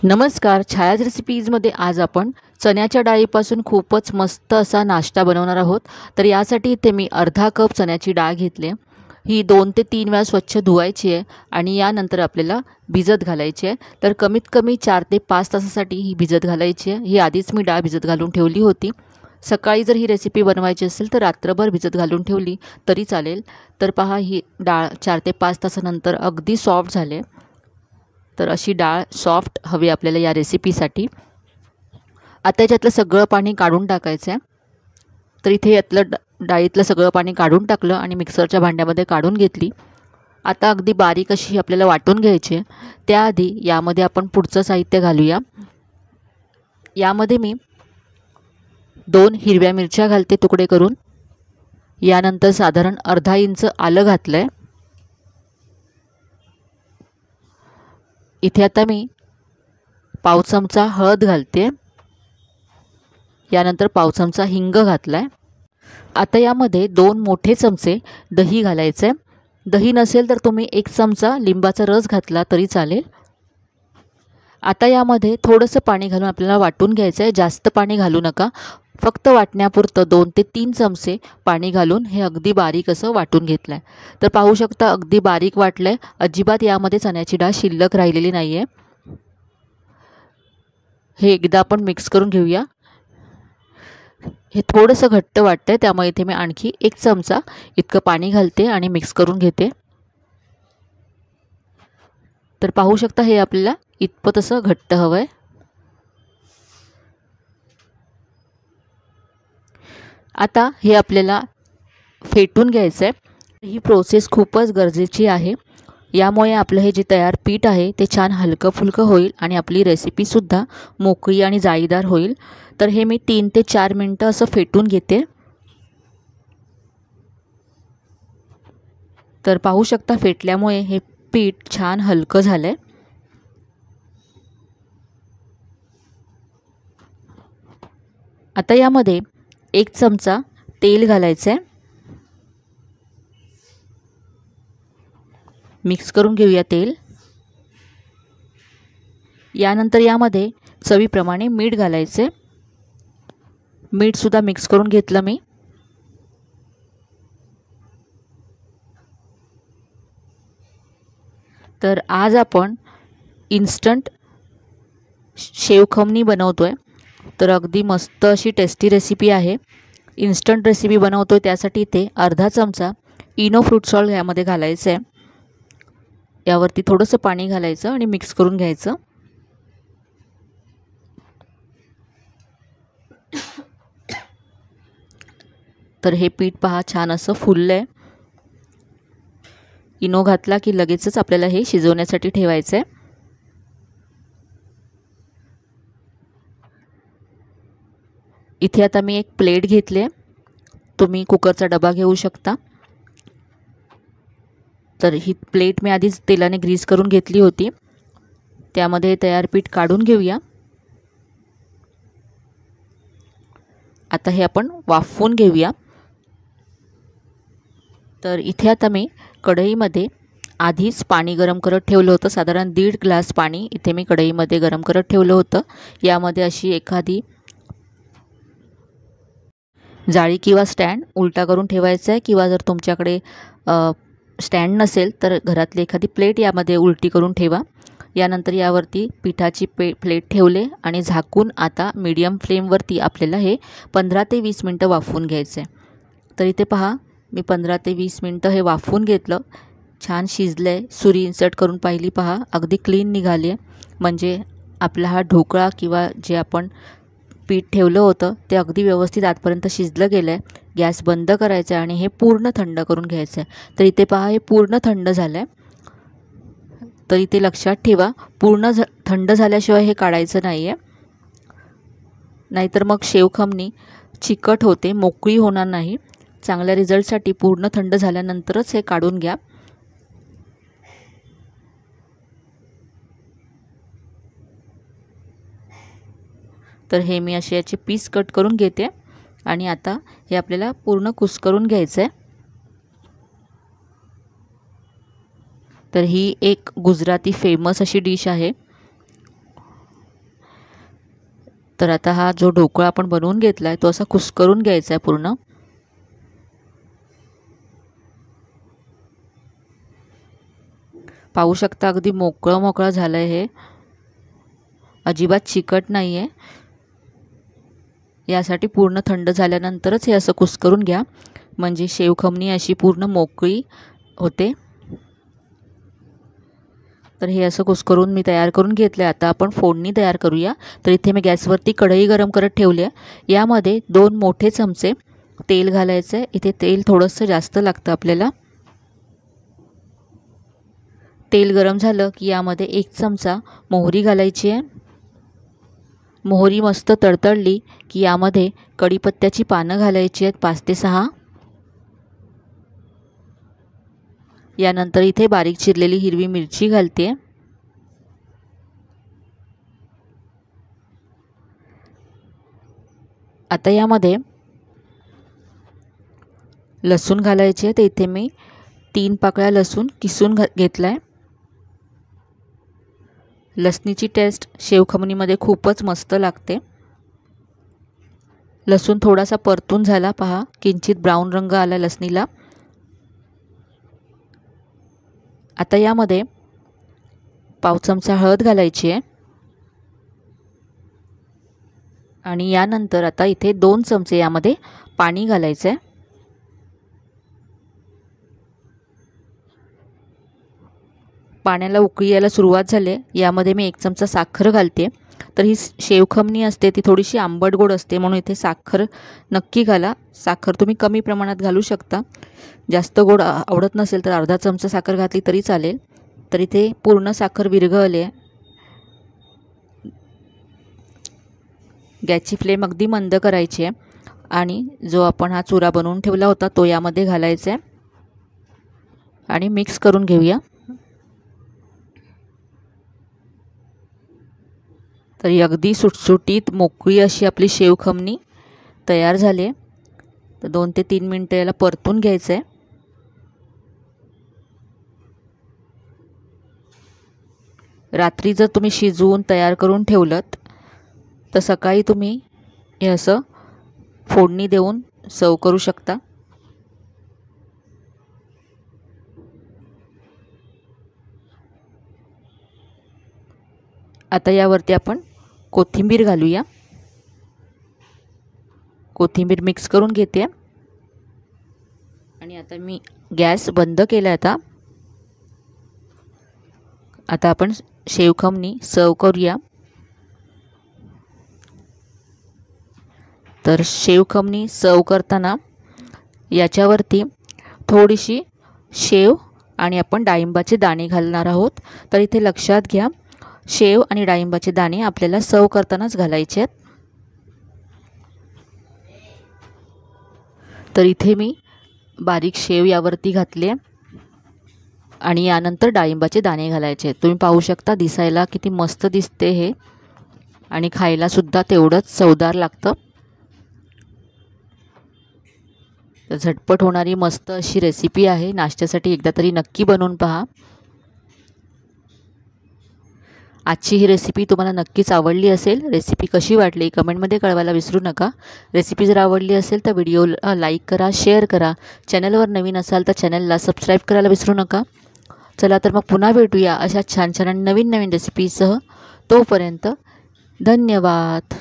नमस्कार. छायाज रेसिपीजमध्ये आज आपण चण्याच्या डाळीपासून खूपच मस्त असा नाश्ता बनवणार आहोत. तर यासाठी इथे मी अर्धा कप चण्याची डाळ घेतली. ही 2 ते 3 वेळा स्वच्छ धुवायची आहे आणि यानंतर आपल्याला भिजत घालायची आहे. तर कमीत कमी 4 ते 5 तासासाठी ही भिजत घालायची आहे. ही आधीच मी डाळ भिजत घालून ठेवली होती. सकाळी जर ही रेसिपी बनवायची असेल तर रात्रभर भिजत घालून ठेवली तरी चालेल. तर पहा, ही डाळ 4 ते 5 तासानंतर अगदी सॉफ्ट झाले. तर अशी डाळ सॉफ्ट हवी आपल्याला या रेसिपीसाठी. आता याच्यातलं सगळं पाणी काढून टाकायचं आहे. तर इथे यातलं डाळीतलं सगळं पाणी काढून टाकलं आणि मिक्सरच्या भांड्यामध्ये काढून घेतली. आता अगदी बारीक अशी आपल्याला वाटून घ्यायची आहे. त्याआधी यामध्ये आपण पुढचं साहित्य घालूया. यामध्ये मी 2 हिरव्या मिरच्या घालते तुकडे करून. यानंतर साधारण अर्धा इंच आलं घातलं आहे. इथे आता मी पाव चमचा हळद घालते. यानंतर पाव चमचा हिंग घातला आहे. आता यामध्ये 2 मोठे चमचे दही घालायचं आहे. दही नसेल तर तुम्ही 1 चमचा लिंबाचा रस घातला तरी चालेल. आता यामध्ये थोडंसं पाणी घालून आपल्याला वाटून घ्यायचं आहे. जास्त पाणी घालू नका. फक्त वाटण्यापुरतं 2 ते 3 चमचे पाणी घालून हे अगदी बारीक असं वाटून घेतलं आहे. तर पाहू शकता अगदी बारीक वाटलं आहे. अजिबात यामध्ये चण्याची डाळ शिल्लक राहिलेली नाही आहे. हे एकदा आपण मिक्स करून घेऊया. हे थोडंसं घट्ट वाटतं आहे, त्यामुळे इथे मी आणखी 1 चमचा इतकं पाणी घालते आणि मिक्स करून घेते. तर पाहू शकता हे आपल्याला इतपत असं घट्ट हवं आहे. आता हे आपल्याला फेटून घ्यायचं आहे. ही प्रोसेस खूपच गरजेची आहे. यामुळे आपलं हे जे तयार पीठ आहे ते छान हलकं फुलकं होईल आणि आपली रेसिपीसुद्धा मोकळी आणि जाळीदार होईल. तर हे मी 3 ते 4 मिनटं असं फेटून घेते. तर पाहू शकता फेटल्यामुळे हे पीठ छान हलकं झालं आहे. आता यामध्ये 1 चमचा तेल घालायचं आहे. मिक्स करून घेऊया तेल. यानंतर यामध्ये चवीप्रमाणे मीठ घालायचे. मीठसुद्धा मिक्स करून घेतलं मी. तर आज आपण इन्स्टंट शेवखमणी बनवतो आहे. तर अगदी मस्त अशी टेस्टी रेसिपी आहे. इन्स्टंट रेसिपी बनवतो आहे त्यासाठी इथे अर्धा चमचा इनो फ्रूट सॉल्ट यामध्ये घालायचं आहे. यावरती थोडंसं पाणी घालायचं आणि मिक्स करून घ्यायचं. तर हे पीठ पहा छान असं फुललं आहे. इनो घातला की लगेचच आपल्याला हे शिजवण्यासाठी ठेवायचं आहे. इथे आता मी एक प्लेट घेतली आहे. तुम्ही कुकरचा डबा घेऊ शकता. तर ही प्लेट मी आधीच तेलाने ग्रीस करून घेतली होती. त्यामध्ये तयार पीठ काढून घेऊया. आता हे आपण वाफवून घेऊया. तर इथे आता मी कढईमध्ये आधीच पाणी गरम करत ठेवलं होतं. साधारण 1.5 ग्लास पाणी इथे मी कढईमध्ये गरम करत ठेवलं होतं. यामध्ये अशी एखादी जाळी किंवा स्टँड उलटा करून ठेवायचा आहे, किंवा जर तुमच्याकडे स्टँड नसेल तर घरातली एखादी प्लेट यामध्ये उलटी करून ठेवा. यानंतर यावरती पिठाची प्लेट ठेवले आणि झाकून आता मीडियम फ्लेमवरती आपल्याला हे 15 ते 20 मिनटं वाफवून घ्यायचं आहे. तर इथे पहा मी 15 ते 20 मिनटं हे वाफवून घेतलं. छान शिजलं आहे. सुरी इन्सर्ट करून पाहिली पहा अगदी क्लीन निघाली आहे. म्हणजे आपला हा ढोकळा किंवा जे आपण पीठ ठेवलं होतं ते अगदी व्यवस्थित आतपर्यंत शिजलं गेलं आहे. गॅस बंद करायचा आहे आणि हे पूर्ण थंड करून घ्यायचं आहे. तर इथे पहा हे पूर्ण थंड झालं आहे. तर इथे लक्षात ठेवा पूर्ण थंड झाल्याशिवाय हे काढायचं नाही आहे. नाहीतर मग शेवखमणी चिकट होते, मोकळी होणार नाही. चांगल्या रिझल्टसाठी पूर्ण थंड झाल्यानंतरच हे काढून घ्या. तर हे मी असे याचे पीस कट करून घेते आणि आता हे आपल्याला पूर्ण कुस्करून घ्यायचं आहे. तर ही एक गुजराती फेमस अशी डिश आहे. तर आता हा जो ढोकळा आपण बनवून घेतला आहे तो असा कुस्करून घ्यायचा आहे पूर्ण. पाहू शकता अगदी मोकळं मोकळं झालं आहे, हे अजिबात चिकट नाही आहे. यासाठी पूर्ण थंड झाल्यानंतरच हे असं कुस्करून घ्या, म्हणजे शेवखमणी अशी पूर्ण मोकळी होते. तर हे असं कुस्करून मी तयार करून घेतलं आहे. आता आपण फोडणी तयार करूया. तर इथे मी गॅसवरती कढई गरम करत ठेवली आहे. यामध्ये 2 मोठे चमचे तेल घालायचं आहे. इथे तेल थोडंसं जास्त लागतं आपल्याला. तेल गरम झालं की यामध्ये 1 चमचा मोहरी घालायची आहे. मोहरी मस्त तडतडली की यामध्ये कढीपत्त्याची पानं घालायची आहेत 5 ते 6. यानंतर इथे बारीक चिरलेली हिरवी मिरची घालते. आता यामध्ये लसूण घालायचे. तर इथे मी 3 पाकळ्या लसूण किसून घेतलाय. लसणीची टेस्ट शेवखमणीमध्ये खूपच मस्त लागते. लसूण थोडासा परतून झाला पहा, किंचित ब्राऊन रंग आला लसणीला. आता यामध्ये पाव चमचा हळद घालायची आहे आणि यानंतर आता इथे 2 चमचे यामध्ये पाणी घालायचं आहे. पाण्याला उकळी यायला सुरुवात झाली. यामध्ये मी 1 चमचा साखर घालते. तर ही शेवखमणी असते ती थोडीशी आंबट गोड असते, म्हणून इथे साखर नक्की घाला. साखर तुम्ही कमी प्रमाणात घालू शकता. जास्त गोड आवडत नसेल तर अर्धा चमचा साखर घातली तरी चालेल. तर इथे पूर्ण साखर विरघळली आहे. गॅसची फ्लेम अगदी मंद करायची आहे आणि जो आपण हा चुरा बनवून ठेवला होता तो यामध्ये घालायचा आहे आणि मिक्स करून घेऊया. तर अगदी सुटसुटीत मोकळी अशी आपली शेवखमणी तयार झाली आहे. तर 2 ते 3 मिनटं याला परतून घ्यायचं आहे. रात्री जर तुम्ही शिजवून तयार करून ठेवलंत तर सकाळी तुम्ही हे असं फोडणी देऊन सर्व करू शकता. आता यावरती आपण कोथिंबीर घालूया. कोथिंबीर मिक्स करून घेते आणि आता मी गॅस बंद केला. आता आपण शेवखमणी सर्व करूया. तर शेवखमणी सर्व करताना याच्यावरती थोडीशी शेव आणि आपण डाळिंबाचे दाणे घालणार आहोत. तर इथे लक्षात घ्या, शेव आणि डाळिंबाचे दाणे आपल्याला सर्व करतानाच घालायचे आहेत. तर इथे मी बारीक शेव यावरती घातले आणि यानंतर डाळिंबाचे दाणे घालायचे. तुम्ही पाहू शकता दिसायला किती मस्त दिसते हे आणि खायला सुद्धा तेवढंच चवदार लागतं. तर झटपट होणारी मस्त अशी रेसिपी आहे. नाश्त्यासाठी एकदा तरी नक्की बनवून पहा. आजची ही रेसिपी तुम्हाला नक्कीच आवडली असेल. रेसिपी कशी वाटली कमेंटमध्ये कळवायला विसरू नका. रेसिपी जर आवडली असेल तर व्हिडिओला लाईक करा, शेअर करा. चॅनलवर नवीन असाल तर चॅनलला सबस्क्राईब करायला विसरू नका. चला तर मग पुन्हा भेटूया अशा छान छान नवीन नवीन रेसिपीसह. तोपर्यंत धन्यवाद.